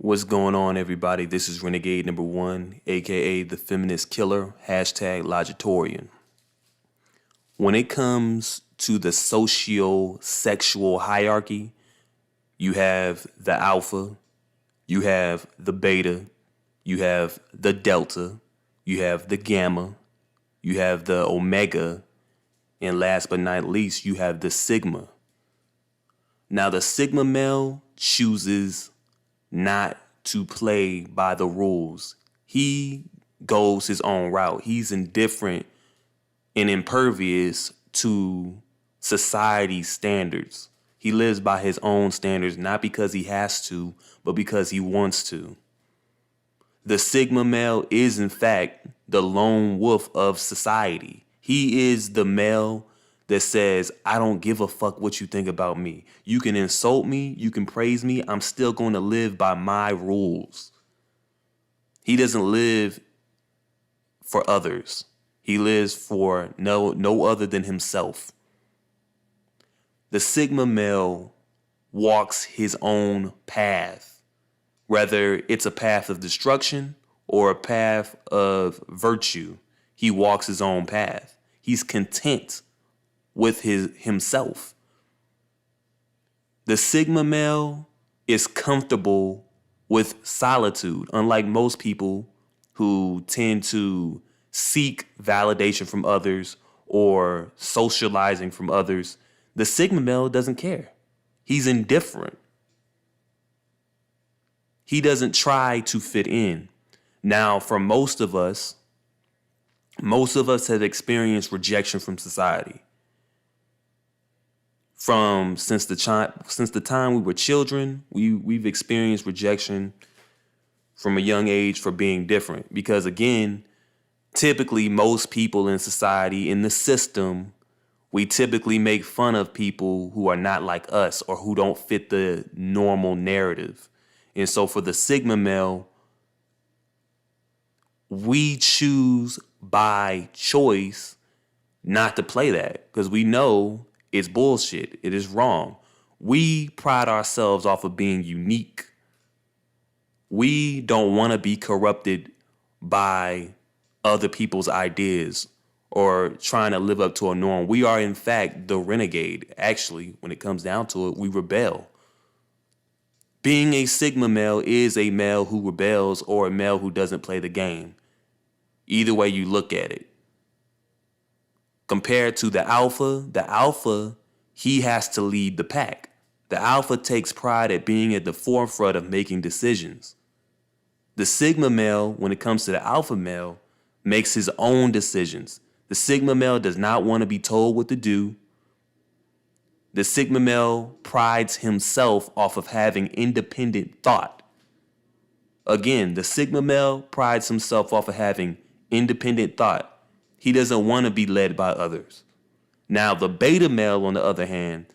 What's going on, everybody? This is Renegade number 1, aka the feminist killer, hashtag Logitorian. When it comes to the socio-sexual hierarchy, you have the alpha, you have the beta, you have the delta, you have the gamma, you have the omega, and last but not least, you have the sigma. Now, the sigma male chooses not to play by the rules. He goes his own route. He's indifferent and impervious to society's standards. He lives by his own standards, not because he has to, but because he wants to. The Sigma male is, in fact, the lone wolf of society. He is the male that says, I don't give a fuck what you think about me. You can insult me, you can praise me, I'm still going to live by my rules. He doesn't live for others. He lives for no other than himself. The Sigma male walks his own path, whether it's a path of destruction or a path of virtue. He walks his own path. He's content with himself. The Sigma male is comfortable with solitude, unlike most people who tend to seek validation from others or socializing from others. The Sigma male doesn't care. He's indifferent. He doesn't try to fit in. Now, for most of us have experienced rejection from society. Since the time we were children, we've experienced rejection from a young age for being different. Because again, typically most people in society, in the system, we typically make fun of people who are not like us or who don't fit the normal narrative. And so for the Sigma male, we choose by choice not to play that because we know it's bullshit. It is wrong. We pride ourselves off of being unique. We don't want to be corrupted by other people's ideas or trying to live up to a norm. We are, in fact, the renegade. Actually, when it comes down to it, we rebel. Being a Sigma male is a male who rebels or a male who doesn't play the game. Either way you look at it. Compared to the alpha, he has to lead the pack. The alpha takes pride at being at the forefront of making decisions. The Sigma male, when it comes to the alpha male, makes his own decisions. The Sigma male does not want to be told what to do. The Sigma male prides himself off of having independent thought. Again, the Sigma male prides himself off of having independent thought. He doesn't want to be led by others. Now, the beta male, on the other hand,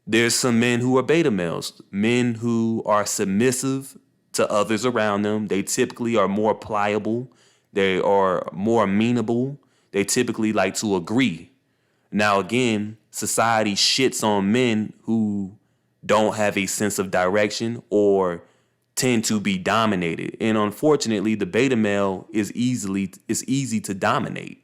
there's some men who are beta males, men who are submissive to others around them. They typically are more pliable. They are more amenable. They typically like to agree. Now, again, society shits on men who don't have a sense of direction or tend to be dominated. And unfortunately, the beta male is easy to dominate.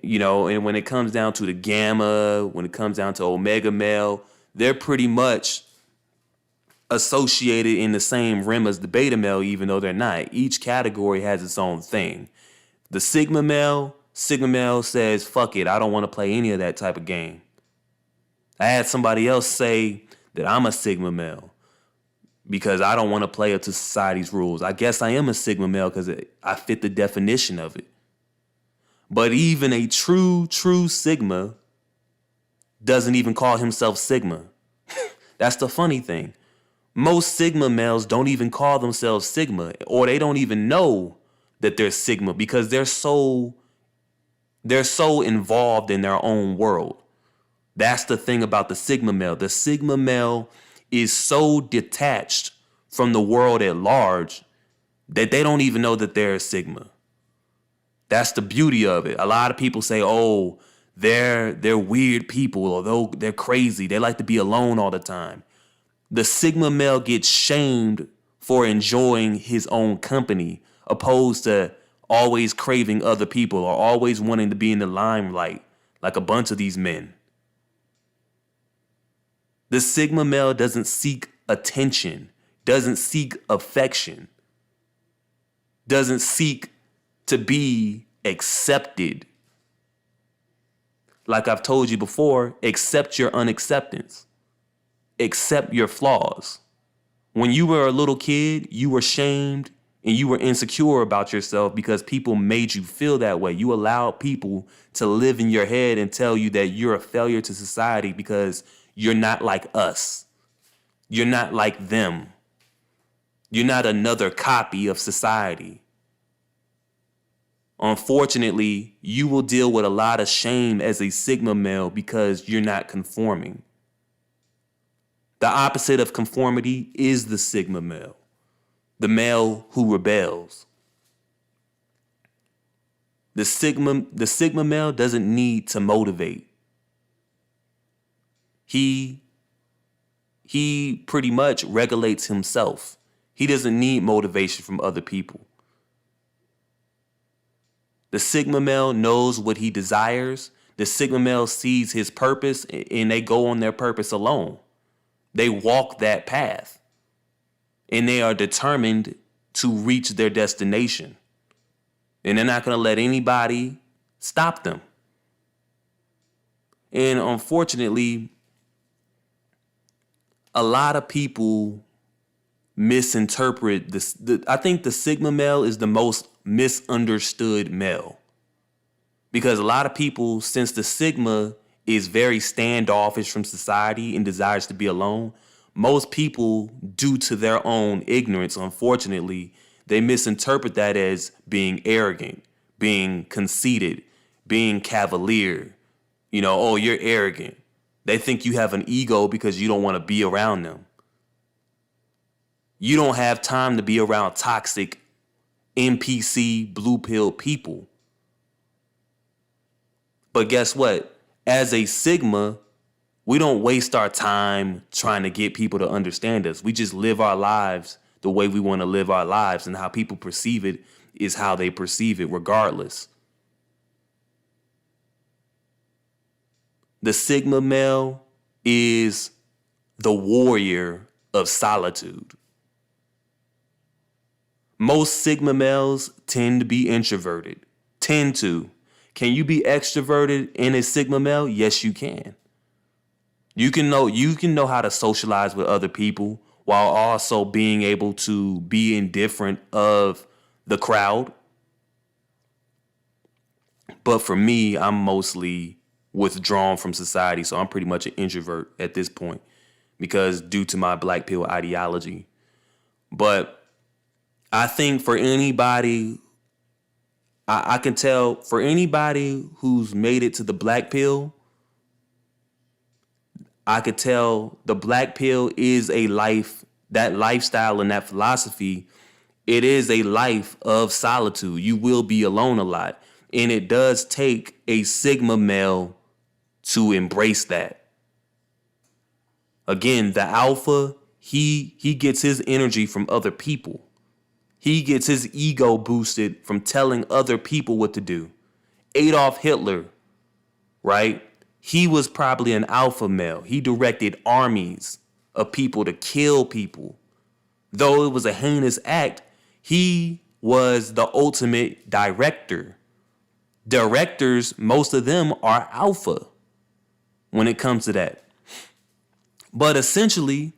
You know, and when it comes down to the gamma, when it comes down to omega male, they're pretty much associated in the same rim as the beta male, even though they're not. Each category has its own thing. The Sigma male says, fuck it, I don't want to play any of that type of game. I had somebody else say that I'm a Sigma male because I don't want to play up to society's rules. I guess I am a Sigma male because I fit the definition of it. But even a true Sigma doesn't even call himself Sigma. That's the funny thing. Most Sigma males don't even call themselves Sigma, or they don't even know that they're Sigma because they're so involved in their own world. That's the thing about the Sigma male. The Sigma male is so detached from the world at large that they don't even know that they're a Sigma. That's the beauty of it. A lot of people say, oh, they're weird people, although they're crazy. They like to be alone all the time. The Sigma male gets shamed for enjoying his own company, opposed to always craving other people or always wanting to be in the limelight like a bunch of these men. The Sigma male doesn't seek attention, doesn't seek affection, doesn't seek to be accepted. Like I've told you before, accept your unacceptance. Accept your flaws. When you were a little kid, you were shamed and you were insecure about yourself because people made you feel that way. You allowed people to live in your head and tell you that you're a failure to society because you're not like us. You're not like them. You're not another copy of society. Unfortunately, you will deal with a lot of shame as a Sigma male because you're not conforming. The opposite of conformity is the Sigma male, the male who rebels. The Sigma male doesn't need to motivate. He pretty much regulates himself. He doesn't need motivation from other people. The Sigma male knows what he desires. The Sigma male sees his purpose and they go on their purpose alone. They walk that path and they are determined to reach their destination. And they're not going to let anybody stop them. And unfortunately, a lot of people misinterpret this. I think the Sigma male is the most misunderstood male because a lot of people, since the Sigma is very standoffish from society and desires to be alone, most people, due to their own ignorance, unfortunately, they misinterpret that as being arrogant, being conceited, being cavalier. You know, oh, you're arrogant. They think you have an ego because you don't want to be around them. You don't have time to be around toxic NPC blue pill people. But guess what? As a Sigma, we don't waste our time trying to get people to understand us. We just live our lives the way we want to live our lives, and how people perceive it is how they perceive it regardless. The Sigma male is the warrior of solitude. Most Sigma males tend to be introverted. Tend to. Can you be extroverted in a Sigma male? Yes, you can. You can know how to socialize with other people while also being able to be indifferent of the crowd. But for me, I'm mostly withdrawn from society, so I'm pretty much an introvert at this point because due to my black pill ideology. But I think for anybody, I can tell for anybody who's made it to the black pill, I could tell the black pill is a life, that lifestyle and that philosophy, it is a life of solitude. You will be alone a lot. And it does take a Sigma male to embrace that. Again, the alpha, he gets his energy from other people. He gets his ego boosted from telling other people what to do. Adolf Hitler, right? He was probably an alpha male. He directed armies of people to kill people. Though it was a heinous act, he was the ultimate director. Directors, most of them are alpha when it comes to that. But essentially,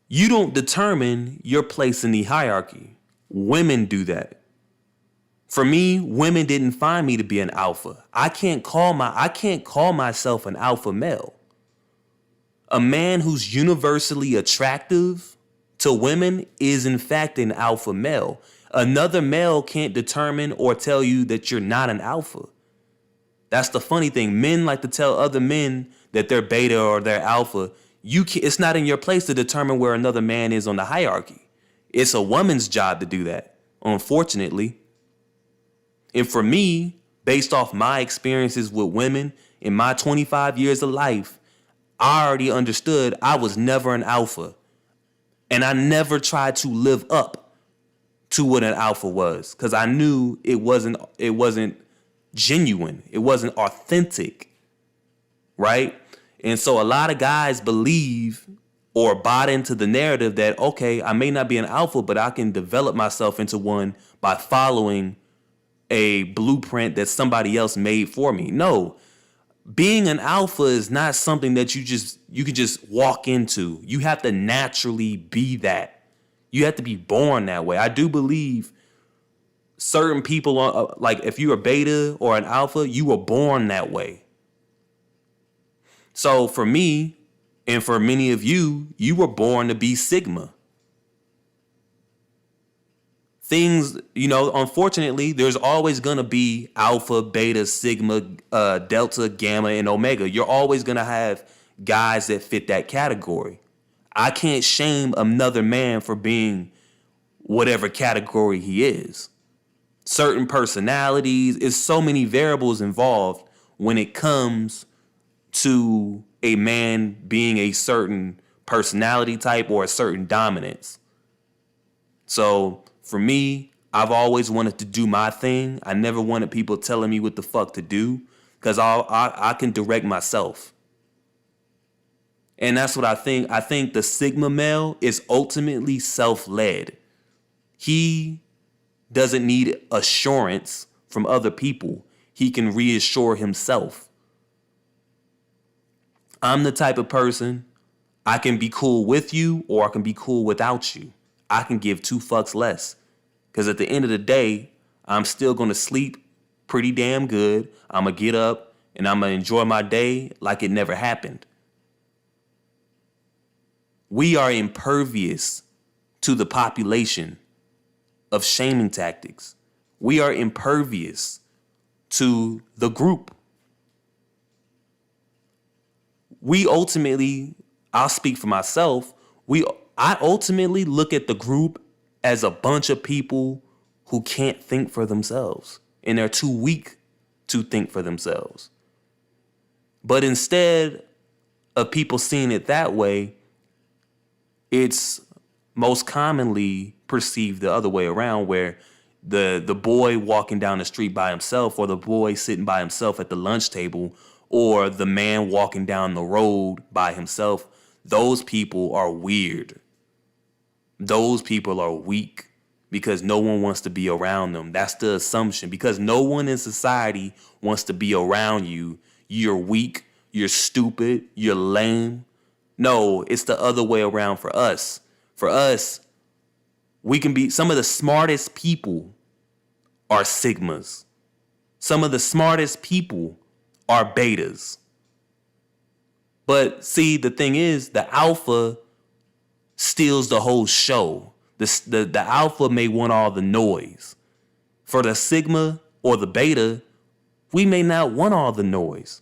you don't determine your place in the hierarchy. Women do that. For me, women didn't find me to be an alpha. I can't call myself an alpha male. A man who's universally attractive to women is in fact an alpha male. Another male can't determine or tell you that you're not an alpha. That's the funny thing. Men like to tell other men that they're beta or they're alpha. It's not in your place to determine where another man is on the hierarchy. It's a woman's job to do that, unfortunately. And for me, based off my experiences with women in my 25 years of life, I already understood I was never an alpha. And I never tried to live up to what an alpha was, because I knew it wasn't genuine. It wasn't authentic. Right? And so a lot of guys believe or bought into the narrative that, okay, I may not be an alpha, but I can develop myself into one by following a blueprint that somebody else made for me. No, being an alpha is not something that you can just walk into. You have to naturally be that. You have to be born that way. I do believe certain people are like, if you're a beta or an alpha, you were born that way. So for me, and for many of you, you were born to be Sigma. Things, unfortunately, there's always going to be alpha, beta, sigma, delta, gamma, and omega. You're always going to have guys that fit that category. I can't shame another man for being whatever category he is. Certain personalities, it's so many variables involved when it comes to a man being a certain personality type or a certain dominance. So for me, I've always wanted to do my thing. I never wanted people telling me what the fuck to do, because I can direct myself. And that's what I think. I think the Sigma male is ultimately self-led. He doesn't need assurance from other people. He can reassure himself. I'm the type of person, I can be cool with you or I can be cool without you. I can give two fucks less. Because at the end of the day, I'm still going to sleep pretty damn good. I'm going to get up and I'm going to enjoy my day like it never happened. We are impervious to the population of shaming tactics. We are impervious to the group. We ultimately, I'll speak for myself, I ultimately look at the group as a bunch of people who can't think for themselves, and they're too weak to think for themselves. But instead of people seeing it that way, it's most commonly perceived the other way around, where the boy walking down the street by himself, or the boy sitting by himself at the lunch table, or the man walking down the road by himself, those people are weird. Those people are weak because no one wants to be around them. That's the assumption. Because no one in society wants to be around you. You're weak, you're stupid, you're lame. No, it's the other way around for us. For us, we can be, some of the smartest people are Sigmas. Some of the smartest people are betas. But see, the thing is, the alpha steals the whole show. The alpha may want all the noise. For the sigma or the beta, we may not want all the noise.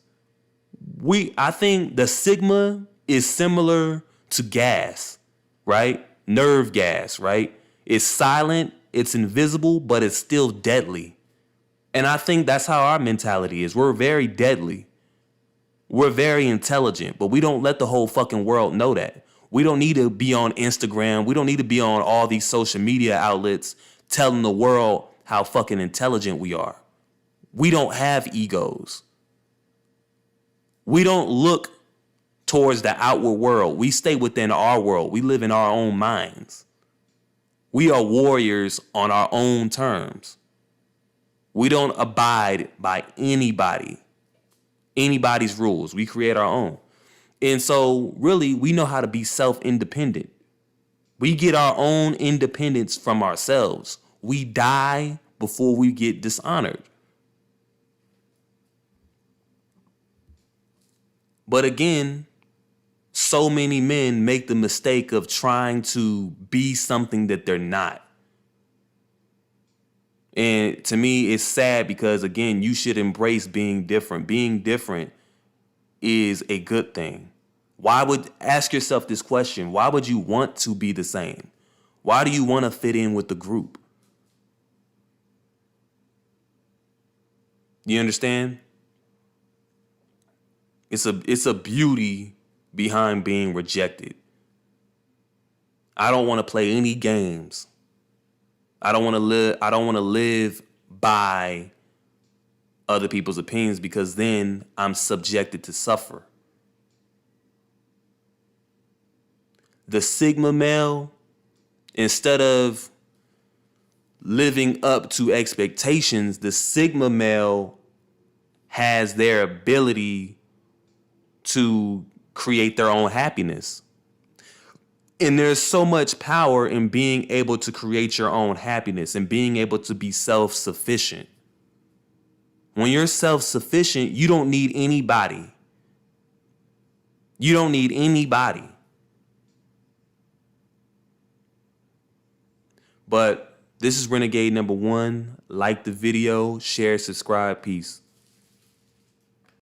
I think the sigma is similar to gas, right? Nerve gas, right? It's silent, it's invisible, but it's still deadly. And I think that's how our mentality is. We're very deadly. We're very intelligent, but we don't let the whole fucking world know that. We don't need to be on Instagram. We don't need to be on all these social media outlets telling the world how fucking intelligent we are. We don't have egos. We don't look towards the outward world. We stay within our world. We live in our own minds. We are warriors on our own terms. We don't abide by anybody's rules. We create our own. And so really, we know how to be self-independent. We get our own independence from ourselves. We die before we get dishonored. But again, so many men make the mistake of trying to be something that they're not. And to me, it's sad because, again, you should embrace being different. Being different is a good thing. Ask yourself this question. Why would you want to be the same? Why do you want to fit in with the group? You understand? It's a beauty behind being rejected. I don't want to play any games. I don't want to live by other people's opinions, because then I'm subjected to suffer. The Sigma male, instead of living up to expectations, the Sigma male has their ability to create their own happiness. And there's so much power in being able to create your own happiness and being able to be self-sufficient. When you're self-sufficient, you don't need anybody. You don't need anybody. But this is Renegade number 1. Like the video, share, subscribe, peace.